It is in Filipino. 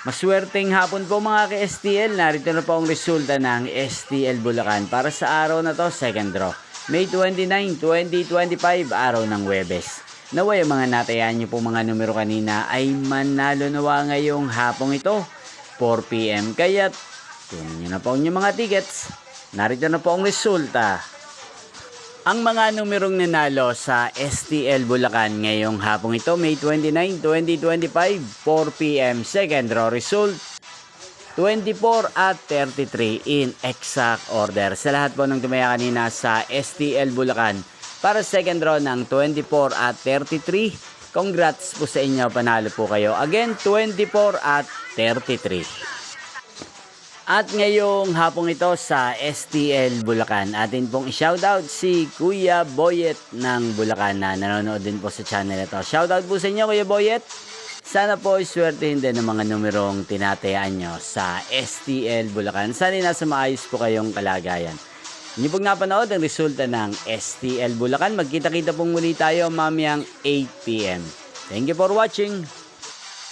Maswerteng hapon po mga ka-STL. Narito na po ang resulta ng STL Bulacan para sa araw na to, second draw. May 29, 2025, araw ng Huwebes. Naway ang mga natayan nyo po mga numero kanina ay manalo nawa ngayong hapong ito, 4 PM. Kaya kunin nyo na po ang inyong mga tickets. Narito na po ang resulta. Ang mga numerong nanalo sa STL Bulacan ngayong hapong ito, May 29, 2025, 4 PM, second draw result, 24 at 33 in exact order. Sa lahat po ng tumaya kanina sa STL Bulacan para second draw ng 24 at 33, congrats po sa inyo, panalo po kayo. Again, 24 at 33. At ngayong hapong ito sa STL Bulacan, atin pong i-shoutout si Kuya Boyet ng Bulacan na nanonood din po sa channel ito. Shoutout po sa inyo, Kuya Boyet. Sana po iswertehin din ng mga numerong tinatayaan nyo sa STL Bulacan. Sana nasa maayos po kayong kalagayan. Hindi pong napanood ang resulta ng STL Bulacan. Magkita-kita pong muli tayo mamayang 8 PM. Thank you for watching.